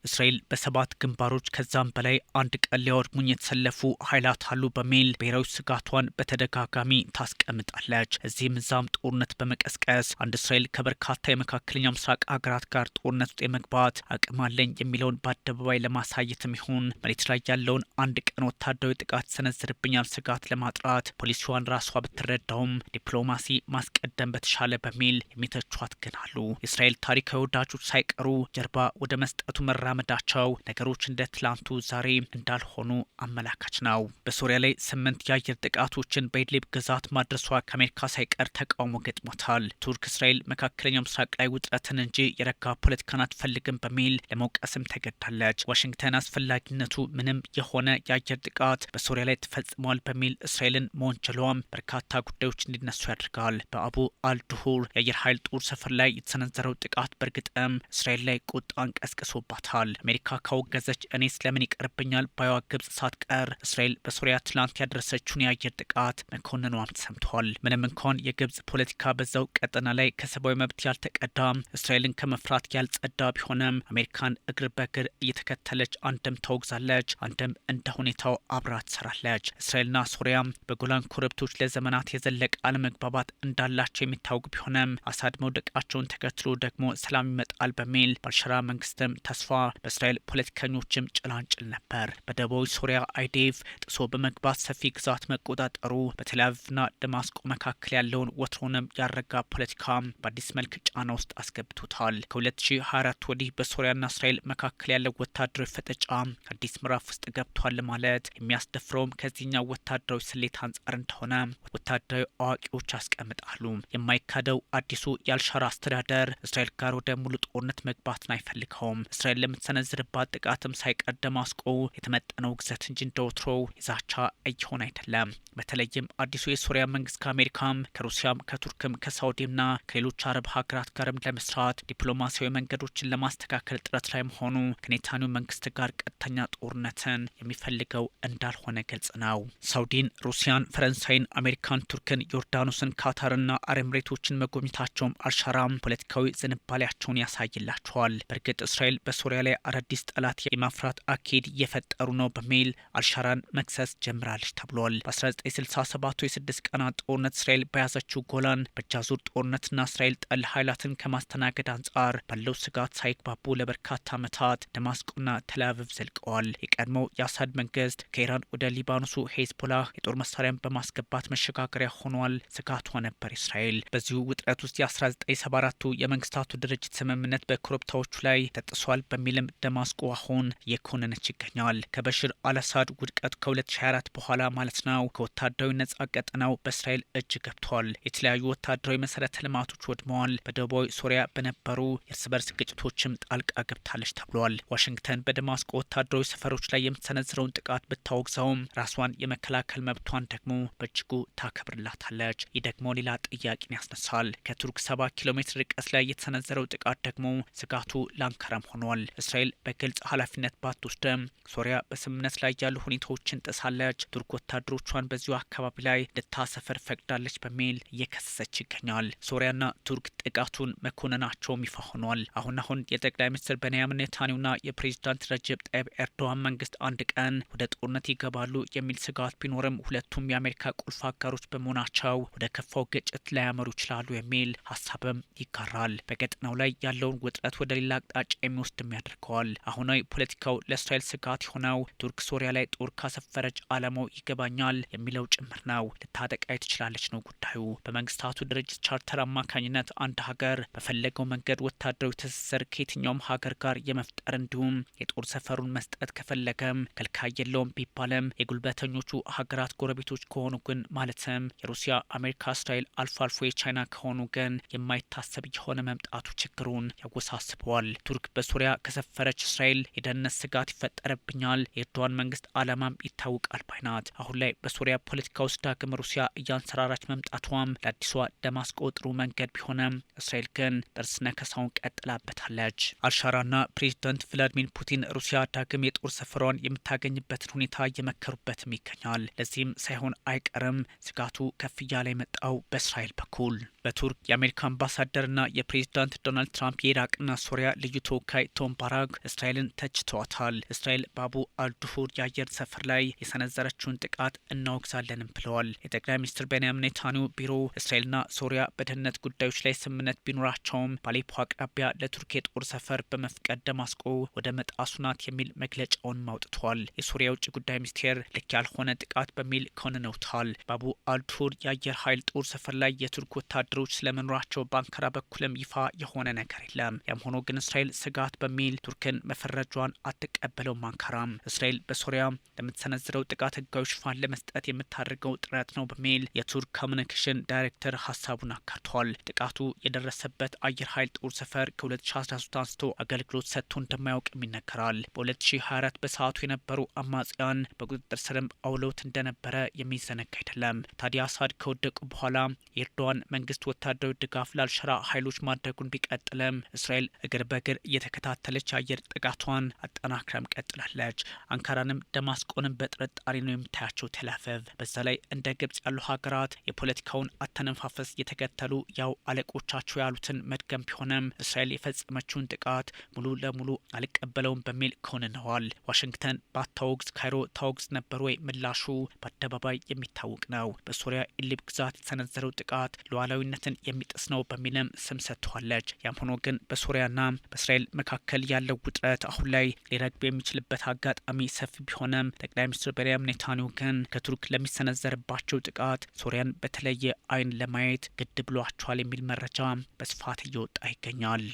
እስራኤል በሰባት ግንባሮች ከዛም በላይ አንድ ቀን ሊያወድሙኝ የተሰለፉ ኃይላት አሉ በሚል ብሔራዊ ስጋቷን በተደጋጋሚ ታስቀምጣለች። እዚህም እዛም ጦርነት በመቀስቀስ አንድ እስራኤል ከበርካታ የመካከለኛው ምስራቅ ሀገራት ጋር ጦርነት ውስጥ የመግባት አቅም አለኝ የሚለውን በአደባባይ ለማሳየትም ይሁን መሬት ላይ ያለውን አንድ ቀን ወታደራዊ ጥቃት ሰነዝርብኛል ስጋት ለማጥራት ፖሊሲዋን ራሷ ብትረዳውም ዲፕሎማሲ ማስቀደም በተሻለ በሚል የሚተቿት ግን አሉ። የእስራኤል ታሪካዊ ወዳጆች ሳይቀሩ ጀርባ ወደ መስጠቱ መራመዳቸው ነገሮች እንደ ትላንቱ ዛሬ እንዳልሆኑ አመላካች ነው። በሶሪያ ላይ 8 የአየር ጥቃቶችን በኢድሊብ ግዛት ማድረሷ ከአሜሪካ ሳይቀር ተቃውሞ ገጥሞታል። ቱርክ እስራኤል መካከለኛው ምስራቅ ላይ ውጥረትን እንጂ የረጋ ፖለቲካን አትፈልግም በሚል ለመውቀስም ተገድዳለች። ዋሽንግተን አስፈላጊነቱ ምንም የሆነ የአየር ጥቃት በሶሪያ ላይ ተፈጽሟል በሚል እስራኤልን መወንጀሏም በርካታ ጉዳዮች እንዲነሱ ያደርጋል። በአቡ አልድሁር የአየር ኃይል ጦር ሰፈር ላይ የተሰነዘረው ጥቃት በእርግጥም እስራኤል ላይ ቁጣን ቀስቅሶባታል። አሜሪካ ካወገዘች እኔ ስለምን ይቀርብኛል ባይዋ ግብጽ ሳትቀር እስራኤል በሶሪያ ትላንት ያደረሰችውን የአየር ጥቃት መኮንኗም ተሰምቷል። ምንም እንኳን የግብጽ ፖለቲካ በዛው ቀጠና ላይ ከሰብአዊ መብት ያልተቀዳ እስራኤልን ከመፍራት ያልጸዳ ቢሆንም አሜሪካን እግር በእግር እየተከተለች አንድም ታወግዛለች፣ አንድም እንደ ሁኔታው አብራ ትሰራለች። እስራኤልና ሶሪያ በጎላን ኮረብቶች ለዘመናት የዘለቀ አለመግባባት እንዳላቸው የሚታወቅ ቢሆንም አሳድ መውደቃቸውን ተከትሎ ደግሞ ሰላም ይመጣል በሚል ባልሸራ መንግስትም ተስፋ በእስራኤል ፖለቲከኞችም ጭላንጭል ነበር። በደቡባዊ ሶሪያ አይዴቭ ጥሶ በመግባት ሰፊ ግዛት መቆጣጠሩ በቴልአቪቭና ደማስቆ መካከል ያለውን ወትሮንም ያረጋ ፖለቲካ በአዲስ መልክ ጫና ውስጥ አስገብቶታል። ከ2024 ወዲህ በሶሪያና እስራኤል መካከል ያለው ወታደራዊ ፍጥጫ አዲስ ምዕራፍ ውስጥ ገብቷል ማለት የሚያስደፍረውም ከዚህኛው ወታደራዊ ስሌት አንጻር እንደሆነ ወታደራዊ አዋቂዎች ያስቀምጣሉ። የማይካደው አዲሱ የአልሻራ አስተዳደር እስራኤል ጋር ወደ ሙሉ ጦርነት መግባትን አይፈልገውም። እስራኤል ለምትሰነዝርባት ጥቃትም ሳይቀር ደማስቆ የተመጠነው ግዘት እንጂ እንደወትሮው የዛቻ እየሆነ አይደለም። በተለይም አዲሱ የሶሪያ መንግስት ከአሜሪካም ከሩሲያም ከቱርክም ከሳውዲና ከሌሎች አረብ ሀገራት ጋርም ለመስራት ዲፕሎማሲያዊ መንገዶችን ለማስተካከል ጥረት ላይ መሆኑ ከኔታንያሁ መንግስት ጋር ቀጥተኛ ጦርነትን የሚፈልገው እንዳልሆነ ግልጽ ነው። ሳውዲን፣ ሩሲያን፣ ፈረንሳይን፣ አሜሪካን፣ ቱርክን፣ ዮርዳኖስን፣ ካታርና አረብ ኤምሬቶችን መጎብኘታቸውም አልሻራም ፖለቲካዊ ዝንባሌያቸውን ያሳይላቸዋል። በእርግጥ እስራኤል በሶሪያ ላይ አዳዲስ ጠላት የማፍራት አካሄድ እየፈጠሩ ነው በሚል አልሻራን መክሰስ ጀምራለች ተብሏል። በ1967 የ6 ቀናት ጦርነት እስራኤል በያዘችው ጎላን በእጃዙር ጦርነትና እስራኤል ጠል ኃይላትን ከማስተናገድ አንጻር ባለው ስጋት ሳይግባቡ ለበርካታ ዓመታት ደማስቆና ቴልአቪቭ ዘልቀዋል። የቀድሞው የአሳድ መንግስት ከኢራን ወደ ሊባኖሱ ሄዝቦላህ የጦር መሳሪያን በማስገባት መሸጋገሪያ ሆኗል። ስጋቷ ነበር እስራኤል። በዚሁ ውጥረት ውስጥ የ1974ቱ የመንግስታቱ ድርጅት ስምምነት በኮረብታዎቹ ላይ ተጥሷል በሚልም ደማስቆ አሁን እየኮነነች ይገኛል። ከበሽር አልአሳድ ውድቀት ከ2024 በኋላ ማለት ነው ከወታደራዊ ነጻ ቀጠናው በእስራኤል እጅ ገብቷል። የተለያዩ ወታደራዊ መሰረተ ልማቶች ወድመዋል። በደቡባዊ ሶሪያ በነበሩ የእርስ በርስ ግጭቶችም ጣልቃ ገብታለች ተብሏል። ዋሽንግተን በደማስቆ ወታደራዊ ሰፈሮች ላይ የምትሰነዝረውን ጥቃት ብታወግዘውም ራሷን የመከላከል መብቷን ደግሞ በእጅጉ ታከብርላታለች። ይህ ደግሞ ሌላ ጥያቄን ያስነሳል። ከቱርክ 70 ኪሎ ሜትር ርቀት ላይ የተሰነዘረው ጥቃት ደግሞ ስጋቱ ላንካራም ሆኗል። እስራኤል በግልጽ ኃላፊነት ባትወስድም ሶሪያ በስምምነት ላይ ያሉ ሁኔታዎችን ጥሳለች፣ ቱርክ ወታደሮቿን በዚሁ አካባቢ ላይ ልታሰፈር ፈቅዳለች በሚል እየከሰሰች ይገኛል። ሶሪያና ቱርክ ጥቃቱን መኮንናቸውም ይፋ ሆኗል። አሁን የጠቅላይ ሚኒስትር ቤንያሚን ኔታንያሁና የፕሬዚዳንት ረጀብ ጣይብ ኤርዶዋን መንግስት አንድ ቀን ወደ ጦርነት ይገባሉ የሚል ስጋት ቢኖርም ሁለቱም የአሜሪካ ቁልፍ አጋሮች በመሆናቸው ወደ ከፋው ግጭት ላያመሩ ይችላሉ የሚል ሀሳብም ይጋራል። በቀጠናው ላይ ያለውን ውጥረት ወደ ሌላ አቅጣጫ የሚወስድም ያደርገዋል። አሁናዊ ፖለቲካው ለእስራኤል ስጋት የሆነው ቱርክ ሶሪያ ላይ ጦር ካሰፈረች አላማው ይገባኛል የሚለው ጭምር ነው። ልታጠቃይ ትችላለች ነው ጉዳዩ። በመንግስታቱ ድርጅት ቻርተር አማካኝነት አንድ ሀገር በፈለገው መንገድ ወታደራዊ ትስስር ከየትኛውም ሀገር ጋር የመፍጠር እንዲሁም የጦር ሰፈሩን መስጠት ከፈለገም ከልካይ የለውም ቢባልም የጉልበተኞቹ ሀገራት ጎረቤቶች ከሆኑ ግን ማለትም የሩሲያ፣ አሜሪካ፣ እስራኤል አልፎ አልፎ የቻይና ከሆኑ ግን የማይታሰብ የሆነ መምጣቱ ችግሩን ያወሳስበዋል። ቱርክ በሶሪያ ከሰፈረች እስራኤል የደህንነት ስጋት ይፈጠርብኛል፣ የኤርዶዋን መንግስት አላማም ይታወቃል ባይናት። አሁን ላይ በሶሪያ ፖለቲካ ውስጥ ዳግም ሩሲያ እያንሰራራች መምጣቷም ለአዲሷ ደማስቆ ጥሩ መንገድ ቢሆንም እስራኤል ግን ጥርስ ነከሳውን ቀጥላበታለች። አልሻራና ፕሬዚዳንት ቭላዲሚር ፑቲን ሩሲያ ዳግም የጦር ሰፈሯን የምታገኝበትን ሁኔታ እየመከሩበትም ይገኛል። ለዚህም ሳይሆን አይቀርም ስጋቱ ከፍ እያለ የመጣው በእስራኤል በኩል። በቱርክ የአሜሪካ አምባሳደርና የፕሬዚዳንት ዶናልድ ትራምፕ የኢራቅና ሶሪያ ልዩ ተወካይ ቶም ባራክ እስራኤልን ተችተዋታል። እስራኤል በአቡ አልዱሁር የአየር ሰፈር ላይ የሰነዘረችውን ጥቃት እናወግዛለንም ብለዋል። የጠቅላይ ሚኒስትር ቤንያሚን ኔታንያሁ ቢሮ እስራኤልና ሶሪያ በደህንነት ጉዳዮች ላይ ስምምነት ቢኖራቸውም በአሌፖ አቅራቢያ ለቱርክ የጦር ሰፈር በመፍቀድ ደማስቆ ወደ መጣሱ ናት የሚል መግለጫውን አውጥቷል። የሶሪያ የውጭ ጉዳይ ሚኒስቴር ልክ ያልሆነ ጥቃት በሚል ኮንነውታል። በአቡ አልዱሁር የአየር ኃይል ጦር ሰፈር ላይ የቱርክ ወታደሮች ስለመኖራቸው በአንካራ በኩልም ይፋ የሆነ ነገር የለም። ያም ሆኖ ግን እስራኤል ስጋት በሚል ቱርክን መፈረጇን አትቀበለውም። አንካራም እስራኤል በሶሪያ ለምትሰነዝረው ጥቃት ህጋዊ ሽፋን ለመስጠት የምታደርገው ጥረት ነው በሚል የቱርክ ኮሚኒኬሽን ዳይሬክተር ሀሳቡን አካቷል። ጥቃቱ የደረሰበት አየር ኃይል ጦር ሰፈር ከ2013 አንስቶ አገልግሎት ሰጥቶ እንደማያውቅም ይነገራል። በ2024 በሰዓቱ የነበሩ አማጽያን በቁጥጥር ስርም አውለውት እንደነበረ የሚዘነጋ አይደለም። ታዲያ አሳድ ከወደቁ በኋላ የኤርዶዋን መንግስት ወታደራዊ ድጋፍ ለአልሸራ ኃይሎች ማድረጉን ቢቀጥልም እስራኤል እግር በእግር እየተከታተለች አየር ጥቃቷን አጠናክራም ቀጥላለች። አንካራንም ደማስቆንም በጥርጣሬ ነው የምታያቸው ቴልአቪቭ። በዛ ላይ እንደ ግብጽ ያሉ ሀገራት የፖለቲካውን አተነፋፈስ እየተከተሉ ያው አለቆቻቸው ያሉትን መድገም ቢሆንም እስራኤል የፈጸመችውን ጥቃት ሙሉ ለሙሉ አልቀበለውም በሚል ኮንነዋል። ዋሽንግተን ባታወግዝ ካይሮ ታወግዝ ነበር ወይ? ምላሹ በአደባባይ የሚታወቅ ነው። በሶሪያ ኢድሊብ ግዛት የተሰነዘረው ጥቃት ሉዓላዊነትን የሚጥስ ነው በሚልም ስም ሰጥተዋለች። ያም ሆኖ ግን በሶሪያና በእስራኤል መካከል ያለው ውጥረት አሁን ላይ ሊረግብ የሚችልበት አጋጣሚ ሰፊ ቢሆንም ጠቅላይ ሚኒስትር ቤንያሚን ኔታንያሁ ግን ከቱርክ ለሚሰነዘርባቸው ጥቃት ሶሪያን በተለየ አይን ለማየት ግድ ብሏቸዋል የሚል መረጃ በስፋት እየወጣ ይገኛል።